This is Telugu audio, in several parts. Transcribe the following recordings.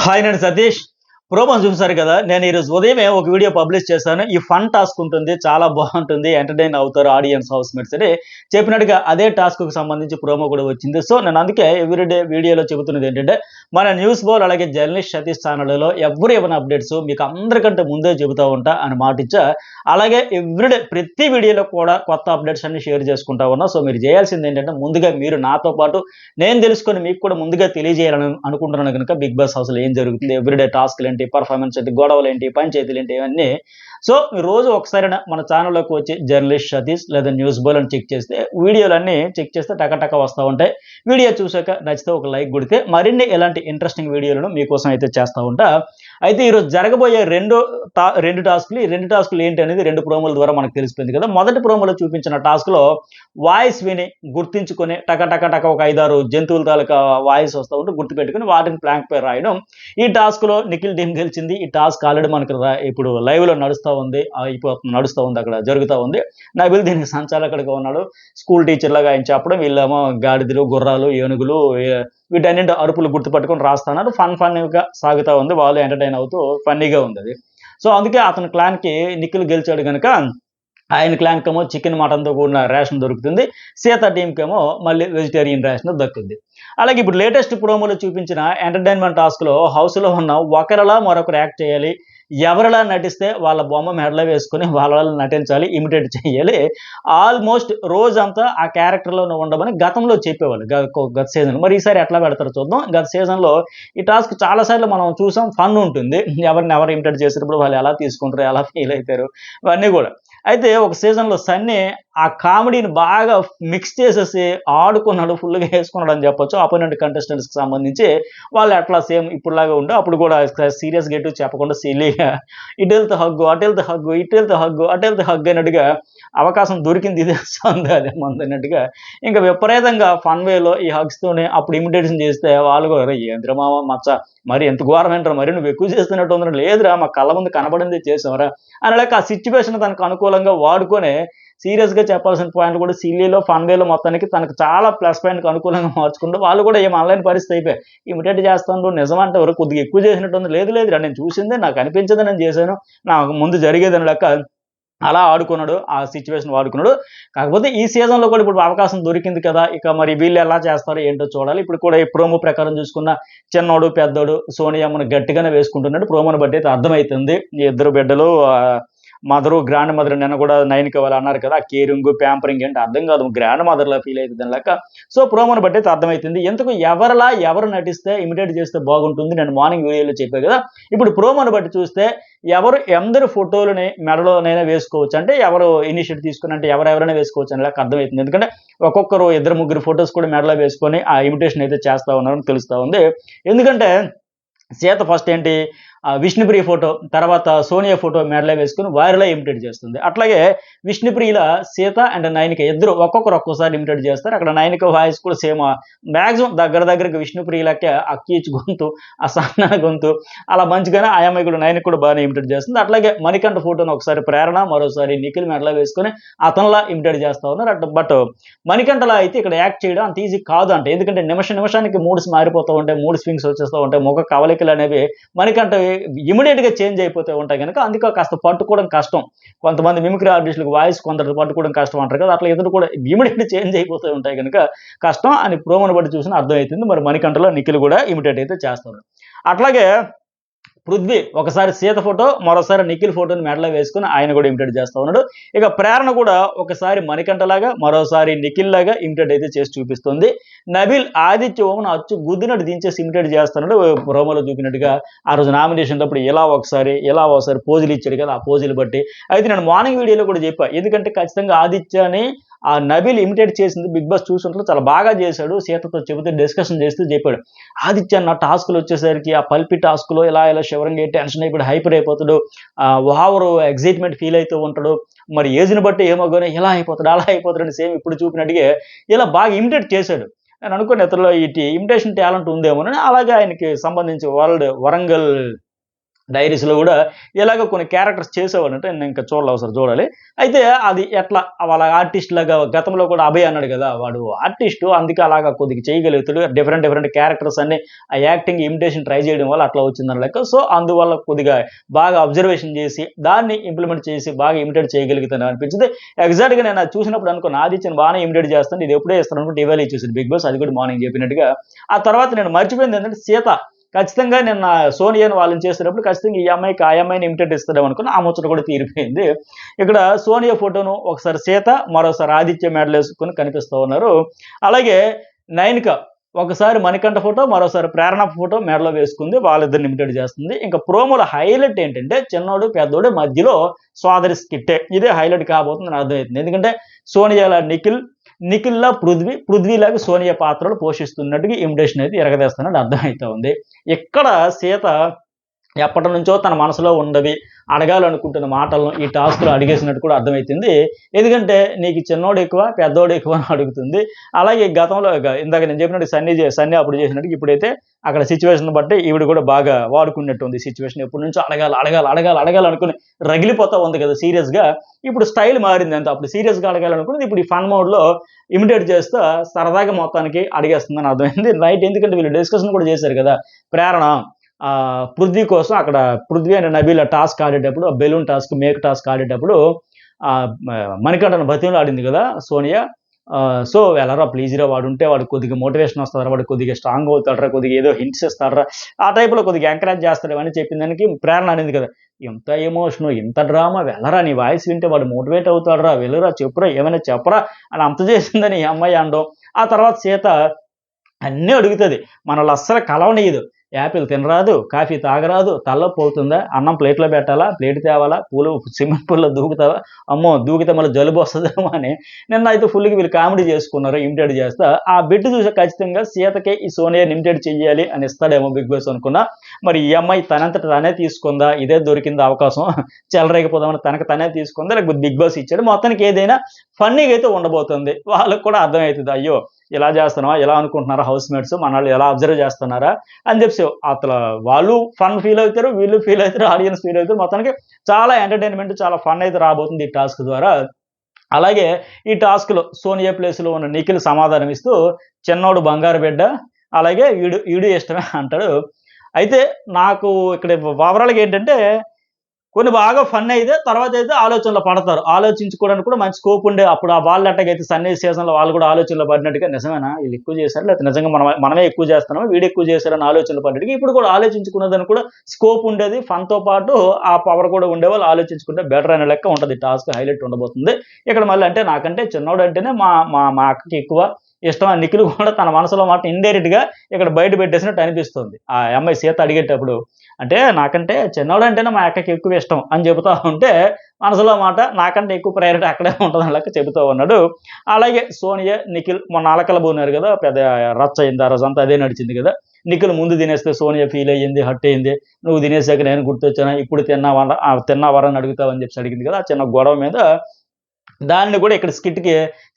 హాయ్ నేను సతీష్. ప్రోమో చూసారు కదా. నేను ఈరోజు ఉదయమే ఒక వీడియో పబ్లిష్ చేశాను. ఈ ఫన్ టాస్క్ ఉంటుంది. చాలా బాగుంటుంది. ఎంటర్‌టైన్ అవుతారు ఆడియన్స్, హౌస్‌మేట్స్ అని చెప్పినట్టుగా అదే టాస్క్‌కి సంబంధించి ప్రోమో కూడా వచ్చింది. సో, నేను అందుకే ఎవ్రీడే వీడియోలో చెబుతున్నది ఏంటంటే, మన న్యూస్ బోల్ అలాగే జర్నలిస్ట్ సతీష్ ఛానల్‌లో ఎవ్వరు ఇవ్వని అప్డేట్స్ మీకు అందరికంటే ముందే చెబుతా ఉంటా అని మాటిచ్చా. అలాగే ఎవ్రీడే ప్రతి వీడియోలో కూడా కొత్త అప్డేట్స్ అన్ని షేర్ చేసుకుంటా ఉన్నా. సో, మీరు చేయాల్సింది ఏంటంటే ముందుగా మీరు నాతో పాటు నేను తెలుసుకొని మీకు కూడా ముందుగా తెలియజేయాలని అనుకుంటున్నాను గనుక బిగ్ బాస్ హౌస్‌లో ఏం జరుగుతుంది, ఎవ్రీడే టాస్క్‌లేంటి, పర్ఫార్మెన్స్ ఏంటి, గొడవలేంటి, పంచాయతీలేంటి ఇవన్నీ. సో, రోజు ఒకసారైనా మన ఛానల్‌లోకి వచ్చి జర్నలిస్ట్ సతీష్ లేదా న్యూస్ బోల్ అని చెక్ చేస్తే వీడియోలన్నీ చెక్ చేస్తే టక వస్తా ఉంటాయి. వీడియో చూసాక నచ్చితే ఒక లైక్ కొడితే మరిన్ని ఇలాంటి ఇంట్రెస్టింగ్ వీడియోలను మీకోసం అయితే చేస్తా ఉంటా. అయితే ఈరోజు జరగబోయే రెండు టాస్క్‌లు, ఈ 2 టాస్క్‌లు ఏంటి అనేది 2 ప్రోమోల ద్వారా మనకు తెలిసిపోయింది కదా. మొదటి ప్రోమోలో చూపించిన టాస్క్‌లో వాయిస్ విని గుర్తించుకొని టక ఒక 5, 6 జంతువుల తాలూకా వాయిస్ వస్తా ఉంటే గుర్తుపెట్టుకొని వాటిని ప్లాంక్ పై రాయడం. ఈ టాస్క్‌లో నిఖిల్ టీమ్ గెలిచింది. ఈ టాస్క్ ఆల్రెడీ మనకు ఇప్పుడు లైవ్‌లో నడుస్తా ఉంది. నడుస్తా ఉంది, అక్కడ జరుగుతా ఉంది. నబిల్ దీనికి సంచాలకుడిగా ఉన్నాడు. స్కూల్ టీచర్‌లాగా ఆయన చెప్పడం, వీళ్ళేమో గాడిదలు, గుర్రాలు, ఏనుగులు వీటన్నింటి అరుపులు గుర్తుపట్టుకొని రాస్తున్నారు. ఫన్‌గా సాగుతా ఉంది. వాళ్ళు ఎంటర్‌టైన్ అవుతూ ఫన్నీగా ఉందది. సో, అందుకే అతని క్లాన్‌కి నిఖిల్ గెలిచాడు గనక ఆయన క్లాన్‌కేమో చికెన్, మటన్‌తో కూడిన రేషన్ దొరుకుతుంది. సీత టీమ్‌కేమో మళ్ళీ వెజిటేరియన్ రేషన్ దక్కుద్ది. అలాగే ఇప్పుడు లేటెస్ట్ ప్రోమోలో చూపించిన ఎంటర్‌టైన్‌మెంట్ టాస్క్‌లో హౌస్‌లో ఉన్న ఒకరిలా మరొకరు యాక్ట్ చేయాలి. ఎవరిలా నటిస్తే వాళ్ళ బొమ్మ మెడలో వేసుకొని వాళ్ళలా నటించాలి. ఇమిటేట్ చేయాలి. ఆల్‌మోస్ట్ రోజంతా ఆ క్యారెక్టర్‌లోనే ఉండమని గతంలో చెప్పేవాళ్ళు. గత సీజన్. మరి ఈసారి ఎట్లా పెడతారో చూద్దాం. గత సీజన్‌లో ఈ టాస్క్ చాలా సార్లు మనం చూసాం. ఫన్ ఉంటుంది. ఎవరు ఇమిటేట్ చేసినప్పుడు వాళ్ళు ఎలా తీసుకుంటారు, ఎలా ఫీల్ అయితారు, ఇవన్నీ కూడా. అయితే ఒక సీజన్‌లో సన్నీ ఆ కామెడీని బాగా మిక్స్ చేసేసి ఆడుకున్నాడు. ఫుల్‌గా యేసుకున్నాడు అని చెప్పొచ్చు. అపోనెంట్ కంటెస్టెంట్స్‌కి సంబంధించి వాళ్ళు అట్లా సేమ్ ఇప్పుడులాగా ఉండి అప్పుడు కూడా సీరియస్‌గా ఎటు చెప్పకుండా సిల్లీగా ఇటెళ్తే హగ్గు, అటెళ్తే హగ్గు, ఇటెళ్తే హగ్గు, అటెళ్తే హగ్గు అన్నట్టుగా అవకాశం దొరికింది ఇదే సందు అదే మందు అన్నట్టుగా ఇంకా విపరీతంగా ఫన్ వేలో ఈ హగ్స్‌తోనే అప్పుడు ఇమిటేషన్ చేస్తే వాళ్ళు కూడా "అరేయ్! ఏందిరా మామ మచ్చ మరి ఎంత ఘోరమేంట్రా మరి నువ్వు ఎక్కువ చేస్తున్నట్టు ఉందిరా." "లేదురా మా కళ్ళ ముందు కనబడిందే చేసాంరా" అని లేక ఆ సిట్యుయేషన్ తనకు అనుకూలంగా వాడుకొని సీరియస్‌గా చెప్పాల్సిన పాయింట్లు కూడా సిల్లీలో, ఫన్ వేలో మొత్తానికి తనకు చాలా ప్లస్ పాయింట్‌కి అనుకూలంగా మార్చుకుంటూ వాళ్ళు కూడా ఏమి అనలేని పరిస్థితి అయిపోయాయి. ఇమిటేట్ చేస్తాండ్రు నిజమంటే ఎవరో కొద్దిగా ఎక్కువ చేసినట్టుంది. లేదు లేదురా నేను చూసిందే, నాకు అనిపించిందే నేను చేశాను. నాకు ముందు జరిగేదని లెక్క అలా ఆడుకున్నాడు. ఆ సిట్యుయేషన్ వాడుకున్నాడు. కాకపోతే ఈ సీజన్‌లో కూడా ఇప్పుడు అవకాశం దొరికింది కదా. ఇక మరి వీళ్ళు ఎలా చేస్తారో ఏంటో చూడాలి. ఇప్పుడు కూడా ఈ ప్రోమో ప్రకారం చూసుకున్న చిన్నోడు, పెద్దోడు సోనియమ్మను గట్టిగానే వేసుకుంటున్నాడు. ప్రోమోను బట్టి అయితే అర్థమైతుంది. ఈ ఇద్దరు బిడ్డలు మదరు, గ్రాండ్ మదర్ నిన్న కూడా నయనికి వాళ్ళు అన్నారు కదా. ఆ కేరింగ్, ప్యాంపరింగ్ ఏంటి అర్థం కాదు. గ్రాండ్ మదర్‌లా ఫీల్ అయితదని లెక్క. సో, ప్రోమోను బట్టి అయితే అర్థమైతుంది. ఇంతకు ఎవరు నటిస్తే ఇమిటేట్ చేస్తే బాగుంటుంది నేను మార్నింగ్ వీడియోలో చెప్పా కదా. ఇప్పుడు ప్రోమోను బట్టి చూస్తే ఎందరి ఫోటోలని మెడలోనైనా వేసుకోవచ్చు. అంటే ఎవరు ఇనిషియేటివ్ తీసుకొని అంటే ఎవరెవరైనా వేసుకోవచ్చు అని లెక్క అర్థమవుతుంది. ఎందుకంటే ఒక్కొక్కరు ఇద్దరు, ముగ్గురు ఫోటోస్ కూడా మెడలో వేసుకొని ఆ ఇమిటేషన్ అయితే చేస్తా ఉన్నారని తెలుస్తా ఉంది. ఎందుకంటే సీత ఫస్ట్ ఏంటి విష్ణుప్రియ ఫోటో, తర్వాత సోనియా ఫోటో మెడలో వేసుకొని వారిలా ఇమిటేట్ చేస్తుంది. అట్లాగే విష్ణుప్రియల సీత అండ్ నయనిక ఇద్దరు ఒక్కొక్కసారి ఇమిటేట్ చేస్తారు. అక్కడ నయనిక వాయిస్ కూడా సేమ్ మాక్సిమం దగ్గరగా విష్ణుప్రియలకే ఆ కీచు గొంతు, ఆ సన్నని గొంతు అలా మంచిగానే ఆ అమ్మాయి కూడా నయనిక కూడా బాగానే ఇమిటేట్ చేస్తుంది. అట్లాగే మణికంఠ ఫోటోను ఒకసారి ప్రేరణ, మరోసారి నిఖిల్ మెడలో వేసుకొని అతనిలా ఇమిటేట్ చేస్తా ఉన్నారు. బట్ మణికంఠలా అయితే ఇక్కడ యాక్ట్ చేయడం అంత ఈజీ కాదు అంట. ఎందుకంటే నిమిషానికి మూడ్స్ మారిపోతూ ఉంటాయి. మూడ్ స్వింగ్స్ వచ్చేస్తూ ఉంటాయి. ముఖ కవలికలు అనేవి మణికంఠవి ఇమ్మీడియేట్‌గా చేంజ్ అయిపోతూ ఉంటాయి గనక, అందుకే కాస్త పట్టుకోవడం కష్టం. కొంతమంది మిమిక్రీ ఆర్టిస్టులకు వాయిస్ కొందరికి పట్టుకోవడం కష్టం అంటారు కదా. అట్లా ఇతను కూడా ఇమ్మీడియేట్‌గా చేంజ్ అయిపోతూ ఉంటాయి గనక కష్టం అని ప్రోమోను బట్టి చూసినా అర్థమైతుంది. మరి మణికంఠలో నిఖిల్ కూడా ఇమిటేట్ అయితే చేస్తారు. అట్లాగే పృథ్వీ ఒకసారి సీత ఫోటో, మరోసారి నిఖిల్ ఫోటోని మెడలో వేసుకొని ఆయన కూడా ఇమిటేట్ చేస్తా ఉన్నాడు. ఇక ప్రేరణ కూడా ఒకసారి మణికంఠలాగా, మరోసారి నిఖిల్ లాగా ఇమిటేట్ అయితే చేసి చూపిస్తుంది. నబీల్ ఆదిత్య ఓంను అచ్చు గుద్దినట్టు దించేసి ఇమిటేట్ చేస్తున్నాడు. ప్రోమోలో చూపినట్టుగా ఆ రోజు నామినేషన్ అప్పుడు ఇలా ఒకసారి పోజులు ఇచ్చాడు కదా. ఆ పోజులు బట్టి అయితే నేను మార్నింగ్ వీడియోలో కూడా చెప్పా. ఎందుకంటే ఖచ్చితంగా ఆదిత్యని ఆ నబీల్ ఇమిటేట్ చేసింది బిగ్ బాస్ చూసినట్లు చాలా బాగా చేశాడు. సీతతో చెబుతూ డిస్కషన్ చేస్తూ చెప్పాడు. ఆదిత్య అన్న టాస్క్‌లు వచ్చేసరికి ఆ పల్పి టాస్క్‌లో ఇలా షివరింగ్ టెన్షన్ అయిపోయి హైపర్ అయిపోతాడు. ఓవర్ ఎక్సైట్‌మెంట్ ఫీల్ అయితూ ఉంటాడు. మరి ఏజ్‌ని బట్టి ఏమో గాని ఇలా అయిపోతాడు, అలా అయిపోతాడని సేమ్ ఇప్పుడు చూపినట్టుగే ఇలా బాగా ఇమిటేట్ చేశాడు. నేను అనుకున్న ఇతనిలో ఇమిటేషన్ టాలెంట్ ఉందేమోనని. అలాగే ఆయనకి సంబంధించి వరంగల్ డైరీస్‌లో గూడా ఇలాగ కొన్ని క్యారెక్టర్స్ చేసేవాడు. అంటే నేను ఇంకా చూడలే ఒకసారి చూడాలి. అయితే అది ఎట్లా వాళ్ళ ఆర్టిస్ట్‌లాగా గతంలో కూడా 'అభయ్' అన్నాడు గదా! వాడు ఆర్టిస్టు అందుకే అలాగా కొద్దిగా చేయగలుగుతాడు. డిఫరెంట్ డిఫరెంట్ క్యారెక్టర్స్ అన్నీ ఆ యాక్టింగ్ ఇమిటేషన్ ట్రై చేయడం వల్ల అట్లా వచ్చిందని లెక్క. సో, అందువల్ల కొద్దిగా బాగా అబ్జర్వేషన్ చేసి, దాన్ని ఇంప్లిమెంట్ చేసి బాగా ఇమిటేట్ చేయగలుగుతాను అనిపించింది. ఎగ్జాక్ట్‌గా నేను అది చూసినప్పుడు అనుకున్నా ఆదిత్యను బానే ఇమిటేట్ చేస్తాను. ఇది ఎప్పుడో చేస్తాను అనుకుంటే ఇవాళే చూసాను 'బిగ్ బాస్' అది కూడా మార్నింగ్ చెప్పినట్టుగా. ఆ తర్వాత నేను మర్చిపోయింది ఏంటంటే 'సీత' ఖచ్చితంగా నిన్న సోనియాని వాళ్ళని చేసేటప్పుడు ఖచ్చితంగా ఈ అమ్మాయికి ఆ అమ్మాయిని ఇమిటేట్ ఇస్తాడేమో అనుకున్నా. ఆ ముచ్చట కూడా తీరిపోయింది. ఇక్కడ సోనియా ఫోటోను ఒకసారి సీత, మరోసారి ఆదిత్య మెడలేసుకొని కనిపిస్తా ఉన్నారు. అలాగే నైనిక ఒకసారి మణికంఠ ఫోటో, మరోసారి ప్రేరణ ఫోటో మెడలో వేసుకుంది. వాళ్ళిద్దరిని ఇమిటేట్ చేస్తుంది. ఇంకా ప్రోమోల హైలైట్ ఏంటంటే చిన్నోడు, పెద్దోడు మధ్యలో సోదరి స్కిట్టే. ఇదే హైలైట్ కాబోతుందని అర్థమైతుంది. ఎందుకంటే సోనియాల నిఖిల్, నిఖిల్‌లా పృథ్వీ, పృథ్వీలాగా సోనియా పాత్రలు పోషిస్తున్నట్టుగా ఇమిటేషన్ అయితే ఇరగదీస్తున్నాడు అర్థమైతా ఉంది. ఇక్కడ సీత ఎప్పటినుంచో తన మనసులో ఉన్నవి, అడగాలనుకుంటున్న మాటలను ఈ టాస్క్‌లో అడిగేసినట్టు కూడా అర్థమైతుంది. ఎందుకంటే నీకు చిన్నోడు ఎక్కువ, పెద్దోడు ఎక్కువ అని అడుగుతుంది. అలాగే గతంలో ఇందాక నేను చెప్పినట్టు సన్నీ అప్పుడు చేసినట్టుగా ఇప్పుడైతే అక్కడ సిట్యుయేషన్‌ని బట్టి ఈవిడ కూడా బాగా వాడుకున్నట్టుంది సిట్యుయేషన్. ఎప్పటినుంచో అడగాలి అనుకుని రగిలిపోతా ఉంది కదా సీరియస్‌గా. ఇప్పుడు స్టైల్ మారింది అంతే. అప్పుడు సీరియస్‌గా అడగాలనుకున్నది ఇప్పుడు ఈ ఫన్ మోడ్‌లో ఇమిటేట్ చేస్తా సరదాగా మొత్తానికి అడిగేస్తుందని అర్థమైంది. రైట్ ఎందుకంటే వీళ్ళు డిస్కషన్ కూడా చేశారు కదా! ప్రేరణ పృథ్వీ కోసం అక్కడ పృథ్వీ అండ్ నబీల టాస్క్ ఆడేటప్పుడు బెలూన్ టాస్క్, మేక్ టాస్క్ ఆడేటప్పుడు మణికంఠను బతిమలాడింది కదా సోనియా. సో, "ఎలారా ప్లీజ్‌రా వాడుంటే వాడికి కొద్దిగా మోటివేషన్ వస్తదిరా, వాడు కొద్దిగా స్ట్రాంగ్ అవుతాడురా, కొద్దిగా ఏదో హింట్స్ ఇస్తాడురా" ఆ టైప్‌లో కొద్దిగా ఎంకరేజ్ చేస్తాడేమో అని చెప్పిన దానికి ప్రేరణ అనింది కదా! "ఇంత ఎమోషను, ఇంత డ్రామా వెళ్ళరా నీ వాయిస్ వింటే వాడు మోటివేట్ అవుతాడురా, వెళ్లిరా చెప్పురా ఏమైనా చెప్పరా" అని అంత చేసిందని ఈ అమ్మాయి అనడం. ఆ తర్వాత సీత అన్నీ అడుగుతది. మనోళ్ళు అస్సలు కలవనీయదు. యాపిల్ తినరాదు, కాఫీ తాగరాదు, తలనొప్పి అవుతుందా? అన్నం ప్లేట్‌లో పెట్టాలా? ప్లేట్ తేవాలా? స్విమ్మింగ్ పూల్‌లో దూకుతావా? అమ్మో! దూకితే మళ్ళీ జలుబొస్తదేమో అని నిన్న అయితే ఫుల్‌గా వీళ్ళు కామెడీ చేసుకున్నారు ఇమిటేట్ చేస్తా. ఆ బిట్ చూసి ఖచ్చితంగా సీతకే ఈ సోనియాని ఇమిటేట్ చెయ్యాలి అని ఇస్తాడేమో బిగ్ బాస్ అనుకున్నా. మరి ఈ అమ్మాయి తనంతట తానే తీసుకుందా? ఇదే దొరికిందా అవకాశం? చెలరేగిపోదామని తనకు తనే తీసుకుందా? లేకపోతే బిగ్ బాస్ ఇచ్చాడా? మొత్తానికి ఏదైనా ఫన్నీగా అయితే ఉండబోతుంది. వాళ్ళకి కూడా అర్థమైతది. అయ్యో! ఇలా చేస్తున్నావా? ఇలా అనుకుంటున్నారా హౌస్‌మేట్స్ మనల్ని ఎలా అబ్జర్వ్ చేస్తున్నారా? అని చెప్పేసి అసల వాళ్ళు ఫన్ ఫీల్ అవుతారు. వీళ్ళు ఫీల్ అవుతారు. ఆడియన్స్ ఫీల్ అవుతారు. మొత్తానికి చాలా ఎంటర్‌టైన్‌మెంట్ చాలా ఫన్ అయితే రాబోతుంది ఈ టాస్క్ ద్వారా. అలాగే ఈ టాస్క్‌లో సోనియా ప్లేస్‌లో ఉన్న నిఖిల్ సమాధానం ఇస్తూ చిన్నోడు బంగారు బిడ్డ అలాగే ఈడు ఈడు ఇష్టమే అంటాడు. అయితే నాకు ఇక్కడ ఓవరాల్‌గా ఏంటంటే కొన్ని బాగా ఫన్ అయితే తర్వాతైతే ఆలోచనలో పడతారు. ఆలోచించుకోవడానికి కూడా మంచి స్కోప్ ఉండే అప్పుడు ఆ వాళ్ళు ఎట్టాగైతే సన్నీ సీజన్‌లో వాళ్ళు కూడా ఆలోచనలో పడినట్టుగా నిజమేనా? ఈళ్ళు ఎక్కువ చేశారా? లేకపోతే నిజంగా మనమే ఎక్కువ చేస్తున్నామా? వీడు ఎక్కువ చేశారని ఆలోచనలో పడ్డట్టుగా ఇప్పుడు కూడా ఆలోచించుకునేదానికి కూడా స్కోప్ ఉండేది. ఫన్‌తో పాటు ఆ పవర్ కూడా ఉండేవాళ్ళు ఆలోచించుకుంటే బెటర్ అనే లెక్క ఉంటది. టాస్క్ హైలైట్ ఉండబోతుంది. ఇక్కడ మళ్ళీ అంటే నాకంటే చిన్నోడంటేనే మా మా మా అక్కకి ఎక్కువ ఇష్టం. ఆ నిఖిల్ కూడా తన మనసులో మాట ఇండైరెక్ట్‌గా ఇక్కడ బయట పెట్టేసినట్టు అనిపిస్తుంది. ఆ అమ్మాయి సీత అడిగేటప్పుడు. అంటే నాకంటే చిన్నోడంటేనే మా అక్కకి ఎక్కువ ఇష్టం అని చెబుతా ఉంటే, మనసులో మాట నాకంటే ఎక్కువ ప్రయారిటీ అక్కడే ఉంటదని లెక్క చెబుతూ ఉన్నాడు. అలాగే సోనియా, నిఖిల్ మొన్న అలకలబూనారు గదా! పెద్ద రచ్చ అయింది. ఆ రోజంతా అదే నడిచింది గదా! నిఖిల్ ముందు తినేస్తే సోనియా ఫీల్ అయ్యింది, హర్ట్ అయింది. నువ్వు తినేసాక నేను గుర్తొచ్చానా? ఇప్పుడు తిన్నావారా అని అడుగుతావని చెప్పేసి అడిగింది గదా! ఆ చిన్న గొడవ మీద దాన్ని గూడా ఇక్కడ స్కిట్‌కి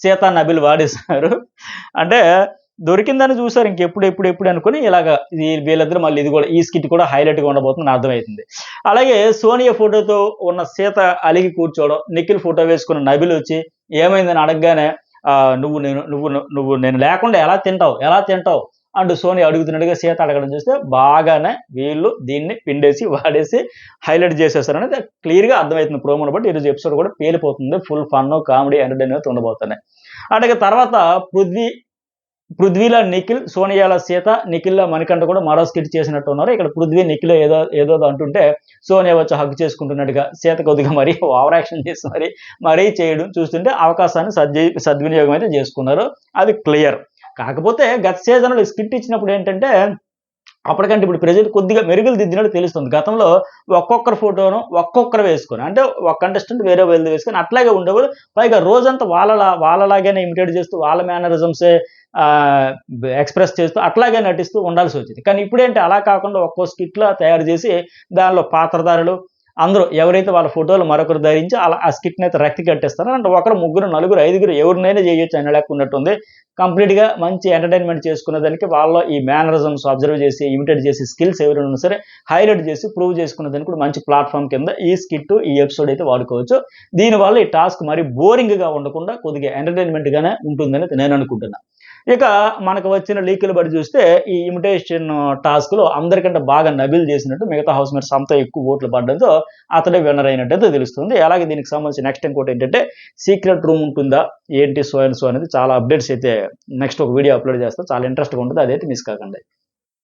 సీత, నబిల్ వాడేశారు. అంటే దొరికిందని చూసారు. ఎప్పుడు అనుకోని ఇలాగ వీళ్ళిద్దరూ మళ్ళీ ఇది గూడా ఈ స్కిట్ కూడా హైలైట్‌గా ఉండబోతుందని అర్థమైతుంది. అలాగే సోనియా ఫోటోతో ఉన్న సీత అలిగి కూర్చోవడం, నిఖిల్ ఫోటో వేసుకున్న నబిల్ వచ్చి ఏమైందని అడగగానే నువ్వు నేను లేకుండా ఎలా తింటావు? ఎలా తింటావు? అంటూ సోనియా అడుగుతున్నట్టుగా సీత అడగడం చూస్తే బాగానే వీళ్ళు దీన్ని పిండేసి, వాడేసి హైలైట్ చేసేసారనేది క్లియర్‌గా అర్థమైతుంది ప్రోమోని బట్టి. ఈరోజు ఎపిసోడ్ కూడా పేలిపోతుంది. ఫుల్ ఫన్, కామెడీ, ఎంటర్‌టైన్‌మెంట్ ఉండబోతున్నాయి. అలాగే తర్వాత పృథ్వీల నిఖిల్, సోనియాల సీత, నిఖిల్‌ల మణికంఠ కూడా మరో స్కిట్ చేసినట్టున్నారు. ఇక్కడ పృథ్వీ, నిఖిల్ ఏదో అంటుంటే సోనియా వచ్చి హగ్ చేసుకుంటున్నట్టుగా సీత కొద్దిగా మరీ ఓవర్ యాక్షన్ చేసి మరీ చేయడం చూస్తుంటే అవకాశాన్ని సద్వినియోగం అయితే చేసుకున్నారు. అది క్లియర్. కాకపోతే గత సీజన్‌లో స్కిట్ ఇచ్చినప్పుడు ఏంటంటే అప్పటికంటే ఇప్పుడు ప్రెజెంట్ కొద్దిగా మెరుగులు దిద్దినట్టు తెలుస్తుంది. గతంలో ఒక్కొక్కరి ఫోటోను ఒక్కొక్కరు వేసుకొని అంటే ఒక కంటెస్టెంట్ వేరే వీళ్ళది వేసుకొని అట్లాగే ఉండేవాళ్ళు. పైగా రోజంతా వాళ్ళలాగానే ఇమిటేట్ చేస్తూ వాళ్ళ మేనరిజమ్సే ఆహ్, ఎక్స్‌ప్రెస్ చేస్తూ అట్లాగే నటిస్తూ ఉండాల్సొచ్చింది. కానీ ఇప్పుడేంటి అలా కాకుండా ఒక్కో స్కిట్‌లా తయారు చేసి దానిలో పాత్రధారులు అందరూ ఎవరైతే వాళ్ళ ఫోటోలు మరొకరు ధరించి అలా ఆ స్కిట్‌ని అయితే రక్తి కట్టిస్తారో అంటే ఒకరు, ముగ్గురు, నలుగురు, ఐదుగురు ఎవరినైనా చేయొచ్చు అనే లెక్క ఉన్నట్టుంది. కంప్లీట్‌గా మంచి ఎంటర్‌టైన్‌మెంట్ చేసుకునే దానికి వాళ్ళ ఈ మేనరిజమ్స్ అబ్జర్వ్ చేసి, ఇమిటేట్ చేసి స్కిల్స్ ఎవరైనా ఉన్నా సరే హైలైట్ చేసి ప్రూవ్ చేసుకునే దానికి కూడా మంచి ప్లాట్‌ఫార్మ్ కింద ఈ స్కిట్, ఈ ఎపిసోడ్ అయితే వాడుకోవచ్చు. దీనివల్ల ఈ టాస్క్ మరి బోరింగ్‌గా ఉండకుండా కొద్దిగా ఎంటర్‌టైన్‌మెంట్‌గానే ఉంటుందని నేను అనుకుంటున్నా. ఇక మనకు వచ్చిన లీకులు బట్టి చూస్తే ఈ ఇమిటేషన్ టాస్క్‌లో అందరికంటే బాగా నబీల్ చేసినట్టు మిగతా హౌస్‌మేట్స్ అంతా ఎక్కువ ఓట్లు పడడంతో అతడే విన్నర్ అయినట్టయితే తెలుస్తుంది. అలాగే దీనికి సంబంధించి నెక్స్ట్ ఇంకోటేంటంటే సీక్రెట్ రూమ్ ఉంటుందా? ఏంటి సో అండ్ సో అనేది చాలా అప్డేట్స్ అయితే నెక్స్ట్ ఒక వీడియో అప్‌లోడ్ చేస్తా. చాలా ఇంట్రెస్ట్‌గా ఉంటది. అదైతే మిస్ కాకండి.